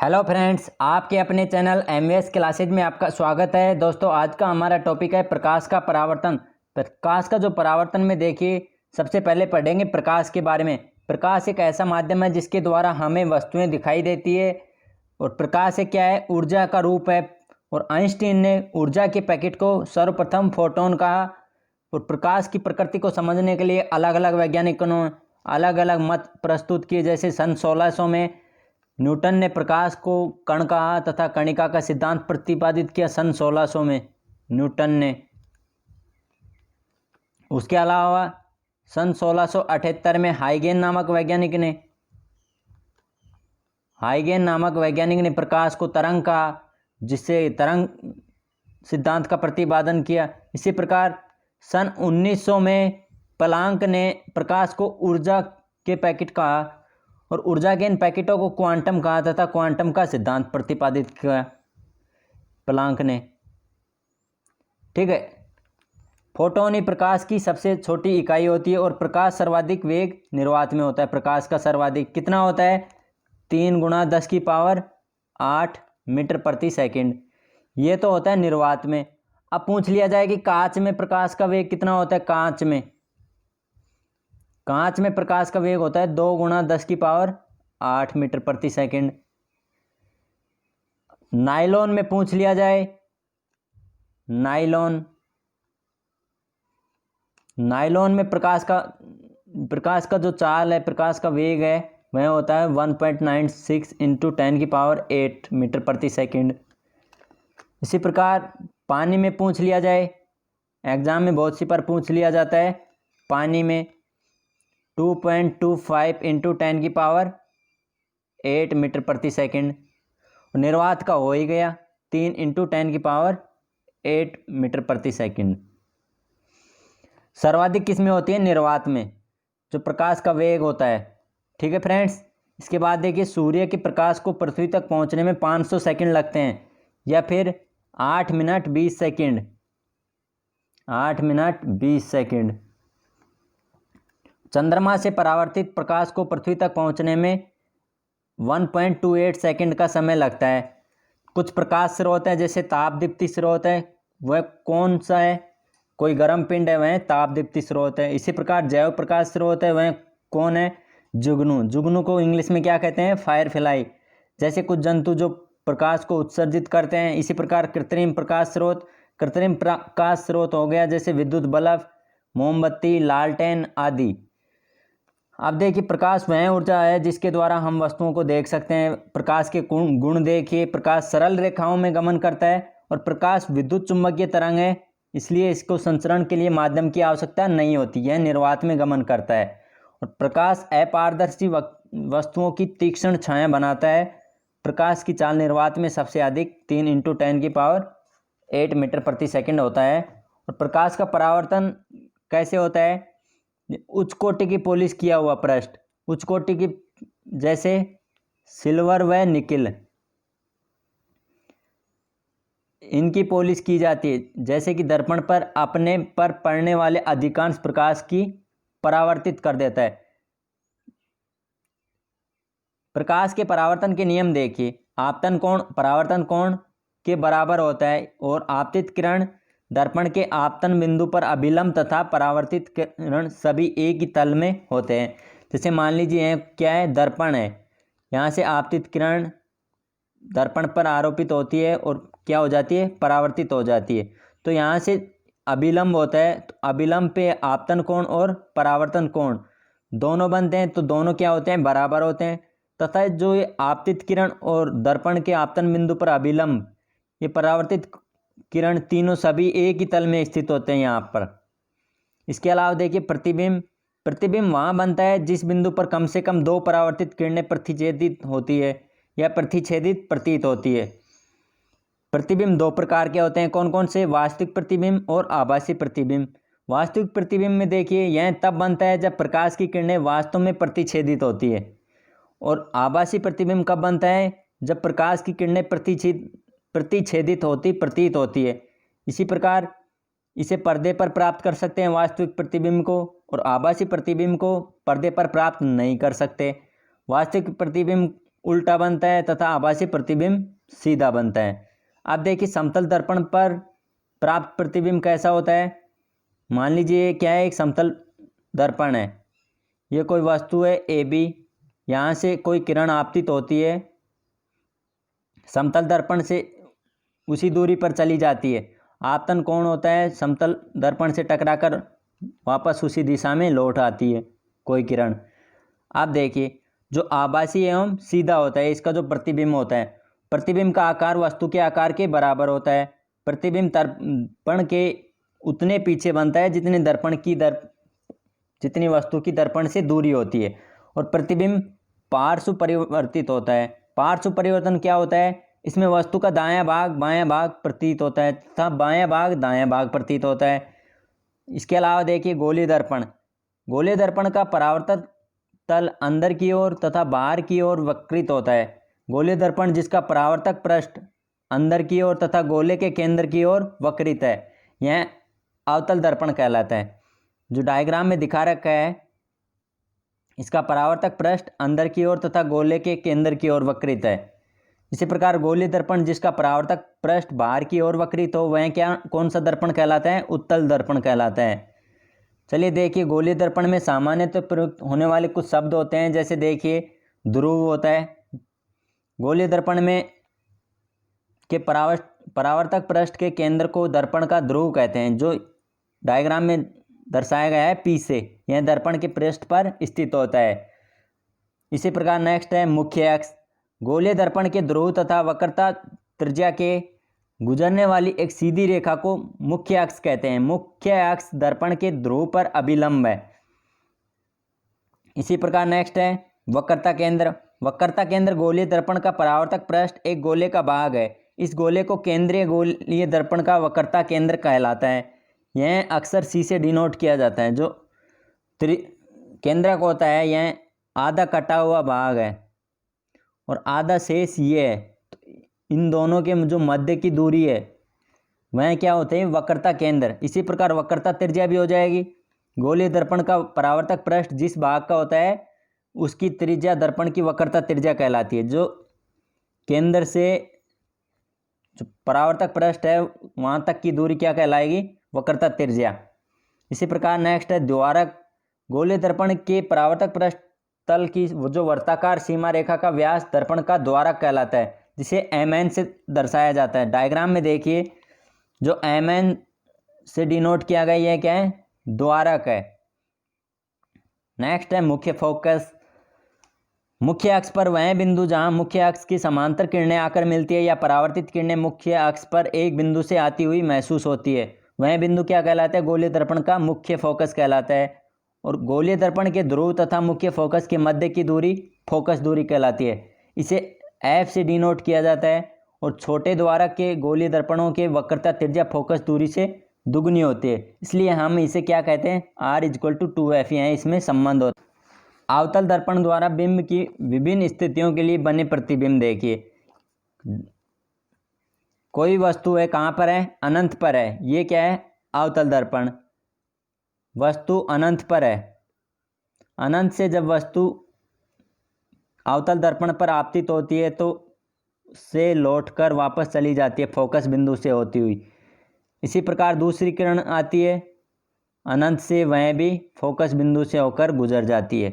Hello friends, आपके अपने channel MVS classes में आपका स्वागत है। दोस्तों, आज का हमारा टॉपिक है प्रकाश का परावर्तन। प्रकाश का जो परावर्तन में देखिए, सबसे पहले पढ़ेंगे प्रकाश के बारे में। प्रकाश एक ऐसा माध्यम है जिसके द्वारा हमें वस्तुएं दिखाई देती है। और प्रकाश एक क्या है? ऊर्जा का रूप है। और आइंस्टीन ने ऊर्जा के पैकेट को सर्वप्रथम फोटोन कहा। और प्रकाश की प्रकृति को समझने के लिए अलग अलग वैज्ञानिकों ने अलग अलग मत प्रस्तुत किए। जैसे सन 1600 में न्यूटन ने प्रकाश को कण कहा तथा कणिका का सिद्धांत प्रतिपादित किया सन 1600 में न्यूटन ने। उसके अलावा सन 1678 में हाइगेन नामक वैज्ञानिक ने प्रकाश को तरंग कहा, जिससे तरंग सिद्धांत का प्रतिपादन किया। इसी प्रकार सन 1900 में प्लांक ने प्रकाश को ऊर्जा के पैकेट कहा और ऊर्जा के इन पैकेटों को क्वांटम कहा तथा क्वांटम का सिद्धांत प्रतिपादित किया प्लांक ने। ठीक है। फोटोन ही प्रकाश की सबसे छोटी इकाई होती है और प्रकाश सर्वाधिक वेग निर्वात में होता है। प्रकाश का सर्वाधिक कितना होता है? 3 × 10⁸ मीटर प्रति सेकंड। ये तो होता है निर्वात में। अब पूछ लिया जाए कि कांच में प्रकाश का वेग कितना होता है? कांच में प्रकाश का वेग होता है 2 × 10⁸ मीटर प्रति सेकंड। नायलॉन में पूछ लिया जाए, नायलॉन में प्रकाश का जो चाल है, प्रकाश का वेग है, वह होता है 1.96 × 10⁸ मीटर प्रति सेकंड। इसी प्रकार पानी में पूछ लिया जाए, एग्जाम में बहुत सी बार पूछ लिया जाता है। पानी में 2.25 × 10⁸ मीटर प्रति सेकंड। निर्वात का हो ही गया 3 × 10⁸ मीटर प्रति सेकंड। सर्वाधिक किस में होती है? निर्वात में, जो प्रकाश का वेग होता है। ठीक है फ्रेंड्स। इसके बाद देखिए, सूर्य के प्रकाश को पृथ्वी तक पहुंचने में 500 सेकंड लगते हैं, या फिर 8 मिनट 20 सेकंड। 8 minute 20 second. चंद्रमा से परावर्तित प्रकाश को पृथ्वी तक पहुंचने में 1.28 सेकंड का समय लगता है। कुछ प्रकाश स्रोत है, जैसे तापदीप्ति स्रोत है, वह कौन सा है? कोई गर्म पिंड है, वह तापदीप्ति स्रोत है। इसी प्रकार जैव प्रकाश स्रोत है, वह कौन है? जुगनू को इंग्लिश में क्या कहते हैं? फायरफ्लाई। जैसे कुछ जंतु जो प्रकाश को उत्सर्जित करते हैं। इसी प्रकार कृत्रिम प्रकाश स्रोत हो गया, जैसे विद्युत बल्ब, मोमबत्ती, लालटेन आदि। अब देखिए, प्रकाश वह ऊर्जा है जिसके द्वारा हम वस्तुओं को देख सकते हैं। प्रकाश के गुण देखिए, प्रकाश सरल रेखाओं में गमन करता है और प्रकाश विद्युत चुम्बकीय तरंग है, इसलिए इसको संचरण के लिए माध्यम की आवश्यकता नहीं होती, यह निर्वात में गमन करता है। और प्रकाश अपारदर्शी वस्तुओं की तीक्ष्ण छाया बनाता है। प्रकाश की चाल निर्वात में सबसे अधिक 3 × 10⁸ मीटर प्रति सेकंड होता है। और प्रकाश का परावर्तन कैसे होता है? उच्च कोटि की पॉलिश किया हुआ पृष्ठ, उच्च कोटि की, जैसे सिल्वर व निकिल, इनकी पॉलिश की जाती है, जैसे कि दर्पण पर अपने पर पड़ने वाले अधिकांश प्रकाश की परावर्तित कर देता है। प्रकाश के परावर्तन के नियम देखिए। आपतन कोण परावर्तन कोण के बराबर होता है और आपतित किरण दर्पण के आपतन बिंदु पर अभिलंब तथा परावर्तित किरण सभी एक ही तल में होते हैं। जैसे मान लीजिए क्या है? दर्पण है, यहाँ से आपतित किरण दर्पण पर आरोपित होती है और क्या हो जाती है? परावर्तित हो जाती है। तो यहाँ से अभिलंब होता है, तो अभिलंब पे आपतन कोण और परावर्तन कोण दोनों बनते हैं, तो दोनों क्या होते हैं? बराबर होते हैं। तथा जो ये आपतित किरण और दर्पण के आपतन बिंदु पर अभिलंब, ये परावर्तित किरण, तीनों सभी एक ही तल में स्थित होते हैं यहाँ पर। इसके अलावा देखिए, प्रतिबिंब वहाँ बनता है जिस बिंदु पर कम से कम 2 परावर्तित किरणें प्रतिच्छेदित होती है या प्रतिच्छेदित प्रतीत होती है। प्रतिबिंब 2 प्रकार के होते हैं। कौन कौन से? वास्तविक प्रतिबिंब और आभासी प्रतिबिंब। वास्तविक प्रतिबिंब में देखिए, यह तब बनता है जब प्रकाश की किरणें वास्तव में प्रतिच्छेदित होती है। और आभासी प्रतिबिंब कब बनता है? जब प्रकाश की किरणें प्रतिच्छेदित प्रतीत होती है। इसी प्रकार इसे पर्दे पर प्राप्त कर सकते हैं वास्तविक प्रतिबिंब को, और आभासी प्रतिबिंब को पर्दे पर प्राप्त नहीं कर सकते। वास्तविक प्रतिबिंब उल्टा बनता है तथा आभासी प्रतिबिंब सीधा बनता है। अब देखिए समतल दर्पण पर प्राप्त प्रतिबिंब कैसा होता है। मान लीजिए क्या है, एक समतल दर्पण है, ये कोई वस्तु है ए बी, यहाँ से कोई किरण आपतित होती है, समतल दर्पण से उसी दूरी पर चली जाती है। आपतन कोण होता है, समतल दर्पण से टकराकर वापस उसी दिशा में लौट आती है कोई किरण। आप देखिए जो आभासी एवं सीधा होता है, इसका जो प्रतिबिंब होता है, प्रतिबिंब का आकार वस्तु के आकार के बराबर होता है। प्रतिबिंब दर्पण के उतने पीछे बनता है जितनी वस्तु की दर्पण से दूरी होती है। और प्रतिबिंब पार्श्व परिवर्तित होता है। पार्श्व परिवर्तन क्या होता है, इसमें वस्तु का दायां भाग बायां भाग प्रतीत होता है तथा बायां भाग दायां भाग प्रतीत होता है। इसके अलावा देखिए गोलीय दर्पण, गोलीय दर्पण का परावर्तक तल अंदर की ओर तथा बाहर की ओर वक्रित होता है। गोलीय दर्पण जिसका परावर्तक पृष्ठ अंदर की ओर तथा गोले के केंद्र की ओर वक्रित है, यह अवतल दर्पण कहलाता है। जो डायग्राम में दिखा रखा है, इसका परावर्तक पृष्ठ अंदर की ओर तथा गोले के केंद्र की ओर वक्रित है। इसी प्रकार गोलीय दर्पण जिसका परावर्तक पृष्ठ बाहर की ओर वक्रित हो, वह कौन सा दर्पण कहलाता है, उत्तल दर्पण कहलाता है। चलिए देखिए गोलीय दर्पण में सामान्यतः प्रयुक्त होने वाले कुछ शब्द होते हैं, जैसे देखिए ध्रुव होता है। गोलीय दर्पण में के परावर्तक पृष्ठ के केंद्र को दर्पण का ध्रुव कहते हैं, जो डायग्राम में दर्शाया गया है पी से, यह दर्पण के पृष्ठ पर स्थित होता है। इसी प्रकार नेक्स्ट है मुख्य अक्ष। गोलीय दर्पण के ध्रुव तथा वक्रता त्रिज्या के गुजरने वाली एक सीधी रेखा को मुख्य अक्ष कहते हैं। मुख्य अक्ष दर्पण के ध्रुव पर अभिलंब है। इसी प्रकार नेक्स्ट है वक्रता केंद्र। वक्रता केंद्र गोलीय दर्पण का परावर्तक पृष्ठ एक गोले का भाग है। इस गोले को केंद्रीय गोलीय दर्पण का वक्रता केंद्र कहलाता है। यह अक्सर सी से डिनोट किया जाता है। जो केंद्रक होता है, यह आधा कटा हुआ भाग है और आधा शेष ये है। तो इन दोनों के जो मध्य की दूरी है, वह क्या होते हैं, वक्रता केंद्र। इसी प्रकार वक्रता त्रिज्या भी हो जाएगी। गोलीय दर्पण का परावर्तक पृष्ठ जिस भाग का होता है, उसकी त्रिज्या दर्पण की वक्रता त्रिज्या कहलाती है। जो केंद्र से जो परावर्तक पृष्ठ है वहाँ तक की दूरी क्या कहलाएगी, वक्रता त्रिज्या। इसी प्रकार नेक्स्ट है द्वारक। गोलीय दर्पण के परावर्तक पृष्ठ तल की जो वर्ताकार सीमा रेखा का व्यास दर्पण का द्वारक कहलाता है, जिसे mn से दर्शाया जाता है। डायग्राम में देखिए जो mn से डिनोट किया गया यह क्या है, द्वारक है। नेक्स्ट है मुख्य फोकस। मुख्य अक्ष पर वह बिंदु जहां मुख्य अक्ष की समांतर किरणें आकर मिलती है या परावर्तित किरणें मुख्य अक्ष पर एक बिंदु से आती हुई महसूस होती है, वह बिंदु क्या कहलाता है, गोलीय दर्पण का मुख्य फोकस कहलाता है। और गोलीय दर्पण के ध्रुव तथा मुख्य फोकस के मध्य की दूरी फोकस दूरी कहलाती है। इसे F से डिनोट किया जाता है। और छोटे द्वारक के गोलीय दर्पणों के वक्रता त्रिज्या फोकस दूरी से दुगनी होती है, इसलिए हम इसे क्या कहते हैं, R=2F। यहाँ इसमें संबंध होता है। अवतल दर्पण द्वारा बिंब की विभिन्न स्थितियों के लिए बने प्रतिबिंब देखिए। कोई वस्तु है, कहाँ पर है, अनंत पर है, ये क्या है, अवतल दर्पण। वस्तु अनंत पर है, अनंत से जब वस्तु अवतल दर्पण पर आपतित होती है तो से लौटकर वापस चली जाती है फोकस बिंदु से होती हुई। इसी प्रकार दूसरी किरण आती है अनंत से, वह भी फोकस बिंदु से होकर गुजर जाती है।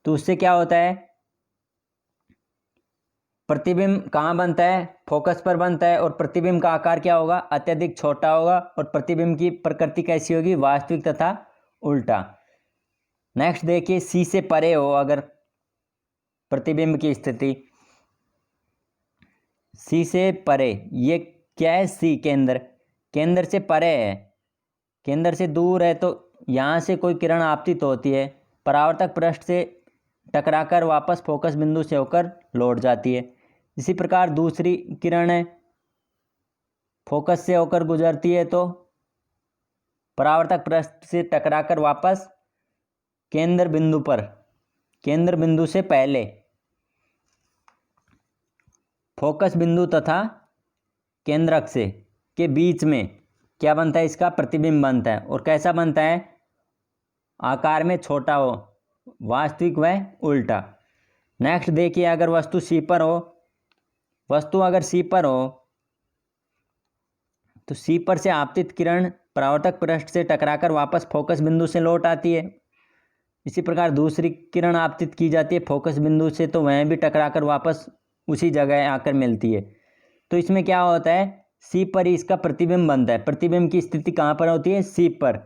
तो उससे क्या होता है, प्रतिबिंब कहाँ बनता है, फोकस पर बनता है। और प्रतिबिंब का आकार क्या होगा, अत्यधिक छोटा होगा। और प्रतिबिंब की प्रकृति कैसी होगी, वास्तविक तथा उल्टा। नेक्स्ट देखिए सी से परे हो अगर प्रतिबिंब की स्थिति, सी से परे, ये क्या है, सी केंद्र, केंद्र से परे है, केंद्र से दूर है। तो यहाँ से कोई किरण आपतित होती है, परावर्तक पृष्ठ से टकराकर वापस फोकस बिंदु से होकर लौट जाती है। इसी प्रकार दूसरी किरण है, फोकस से होकर गुजरती है तो परावर्तक पृष्ठ से टकराकर वापस केंद्र बिंदु पर, केंद्र बिंदु से पहले फोकस बिंदु तथा केंद्रक से के बीच में क्या बनता है, इसका प्रतिबिंब बनता है। और कैसा बनता है, आकार में छोटा हो, वास्तविक व उल्टा। नेक्स्ट देखिए, अगर वस्तु सी पर हो, वस्तु अगर सी पर हो तो सी पर से आपतित किरण परावर्तक पृष्ठ से टकराकर वापस फोकस बिंदु से लौट आती है। इसी प्रकार दूसरी किरण आपतित की जाती है फोकस बिंदु से, तो वह भी टकराकर वापस उसी जगह आकर मिलती है। तो इसमें क्या होता है, सी पर ही इसका प्रतिबिंब बनता है। प्रतिबिंब की स्थिति कहाँ पर होती है, सी पर,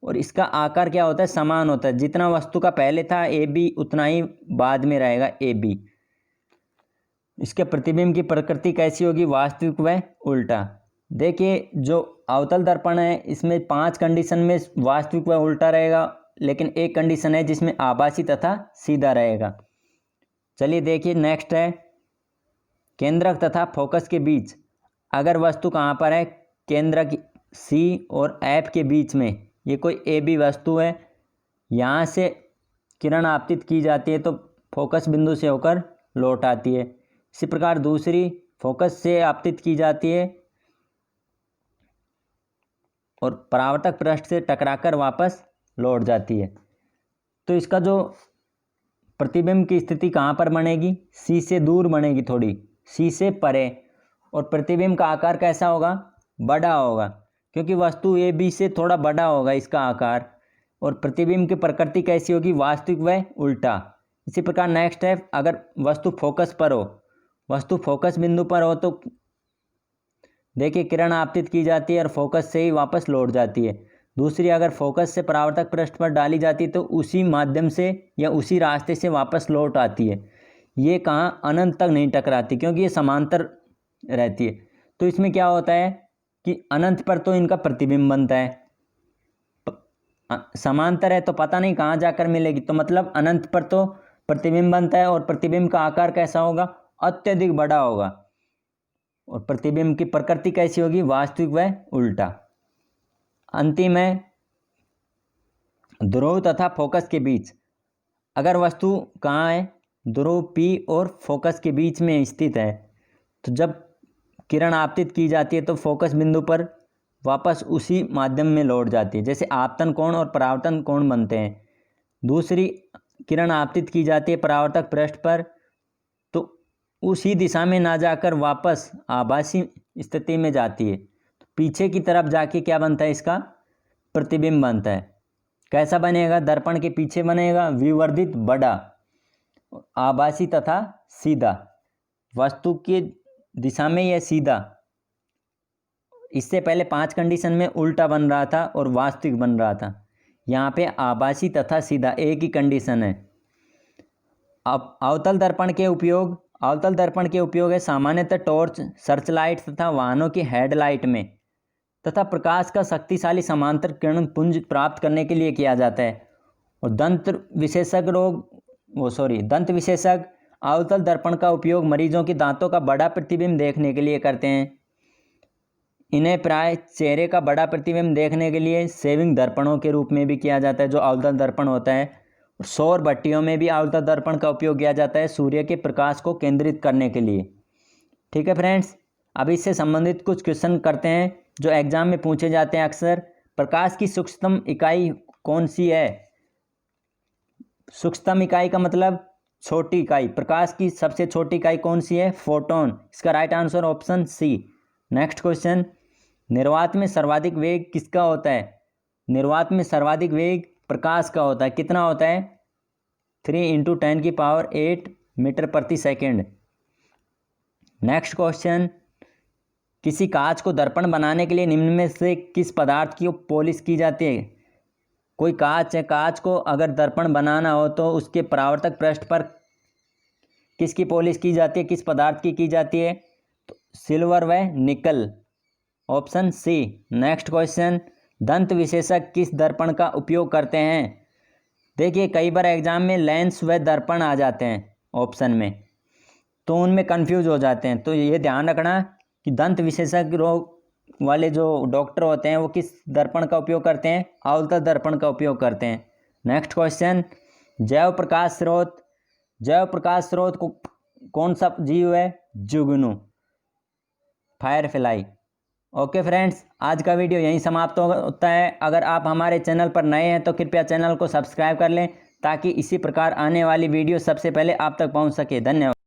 और इसका आकार क्या होता है, समान होता है। जितना वस्तु का पहले था ए बी, उतना ही बाद में रहेगा ए बी। इसके प्रतिबिंब की प्रकृति कैसी होगी, वास्तविक व उल्टा। देखिए जो अवतल दर्पण है इसमें 5 कंडीशन में वास्तविक व उल्टा रहेगा, लेकिन एक कंडीशन है जिसमें आभासी तथा सीधा रहेगा। चलिए देखिए नेक्स्ट है, केंद्रक तथा फोकस के बीच। अगर वस्तु कहाँ पर है, केंद्रक सी और एफ के बीच में, ये कोई ए बी वस्तु है, यहाँ से किरण आपतित की जाती है तो फोकस बिंदु से होकर लौट आती है। इसी प्रकार दूसरी फोकस से आपतित की जाती है और परावर्तक पृष्ठ से टकराकर वापस लौट जाती है। तो इसका जो प्रतिबिंब की स्थिति कहाँ पर बनेगी, सी से दूर बनेगी, थोड़ी सी से परे, और प्रतिबिंब का आकार कैसा होगा, बड़ा होगा, क्योंकि वस्तु ए बी से थोड़ा बड़ा होगा इसका आकार। और प्रतिबिंब की प्रकृति कैसी होगी, वास्तविक व उल्टा। इसी प्रकार नेक्स्ट है, अगर वस्तु फोकस पर हो, वस्तु फोकस बिंदु पर हो तो देखिए किरण आपतित की जाती है और फोकस से ही वापस लौट जाती है। दूसरी, अगर फोकस से परावर्तक पृष्ठ पर डाली जाती है तो उसी माध्यम से या उसी रास्ते से वापस लौट आती है। ये कहाँ, अनंत तक नहीं टकराती, क्योंकि ये समांतर रहती है। तो इसमें क्या होता है कि अनंत पर तो इनका प्रतिबिंब बनता है, समांतर है तो पता नहीं कहाँ जाकर मिलेगी, तो मतलब अनंत पर तो प्रतिबिंब बनता है। और प्रतिबिंब का आकार कैसा होगा, अत्यधिक बड़ा होगा। और प्रतिबिंब की प्रकृति कैसी होगी, वास्तविक व उल्टा। अंतिम है, ध्रुव तथा फोकस के बीच। अगर वस्तु कहाँ है, ध्रुव पी और फोकस के बीच में स्थित है, तो जब किरण आपतित की जाती है तो फोकस बिंदु पर वापस उसी माध्यम में लौट जाती है, जैसे आपतन कोण और परावर्तन कोण बनते हैं। दूसरी किरण आपतित की जाती है परावर्तक पृष्ठ पर, तो उसी दिशा में ना जाकर वापस आभासी स्थिति में जाती है, तो पीछे की तरफ जाके क्या बनता है, इसका प्रतिबिंब बनता है। कैसा बनेगा, दर्पण के पीछे बनेगा, विवर्धित, बड़ा, आभासी तथा सीधा। वस्तु की दिशा में यह सीधा, इससे पहले 5 कंडीशन में उल्टा बन रहा था और वास्तविक बन रहा था, यहाँ पे आभासी तथा सीधा एक ही कंडीशन है। अब अवतल दर्पण के उपयोग, अवतल दर्पण के उपयोग है सामान्यतः टॉर्च, सर्चलाइट तथा वाहनों की हेडलाइट में, तथा प्रकाश का शक्तिशाली समांतर किरण पुंज प्राप्त करने के लिए किया जाता है। और दंत विशेषज्ञ अवतल दर्पण का उपयोग मरीजों के दांतों का बड़ा प्रतिबिंब देखने के लिए करते हैं। इन्हें प्राय चेहरे का बड़ा प्रतिबिंब देखने के लिए सेविंग दर्पणों के रूप में भी किया जाता है, जो अवतल दर्पण होता है। सौर भट्टियों में भी अवतल दर्पण का उपयोग किया जाता है सूर्य के प्रकाश को केंद्रित करने के लिए। ठीक है फ्रेंड्स, अब इससे संबंधित कुछ क्वेश्चन करते हैं जो एग्जाम में पूछे जाते हैं अक्सर। प्रकाश की सूक्ष्मतम इकाई कौन सी है, सूक्ष्मतम इकाई का मतलब छोटी इकाई। प्रकाश की सबसे छोटी इकाई कौन सी है, फोटोन। इसका right answer option C. Next question, निर्वात में सर्वाधिक वेग किसका होता है। निर्वात में सर्वाधिक वेग प्रकाश का होता है। कितना होता है, 3 × 10⁸ मीटर प्रति सेकेंड। नेक्स्ट क्वेश्चन, किसी कांच को दर्पण बनाने के लिए निम्न में से किस पदार्थ की पॉलिश की जाती है। कोई कांच है, कांच को अगर दर्पण बनाना हो तो उसके परावर्तक पृष्ठ पर किसकी पॉलिश की जाती है, किस पदार्थ की जाती है, तो सिल्वर व निकल, ऑप्शन सी। नेक्स्ट क्वेश्चन, दंत विशेषज्ञ किस दर्पण का उपयोग करते हैं। देखिए कई बार एग्जाम में लेंस व दर्पण आ जाते हैं ऑप्शन में, तो उनमें कंफ्यूज हो जाते हैं। तो ये ध्यान रखना कि दंत विशेषज्ञ रोग वाले जो डॉक्टर होते हैं वो किस दर्पण का उपयोग करते हैं, अवतल दर्पण का उपयोग करते हैं। नेक्स्ट क्वेश्चन, जैव प्रकाश स्रोत, जैव प्रकाश स्रोत को कौन सा जीव है, जुगनू, फायरफ्लाई। ओके फ्रेंड्स, आज का वीडियो यहीं समाप्त होता है। अगर आप हमारे चैनल पर नए हैं तो कृपया चैनल को सब्सक्राइब कर लें ताकि इसी प्रकार आने वाली वीडियो सबसे पहले आप तक पहुंच सके। धन्यवाद।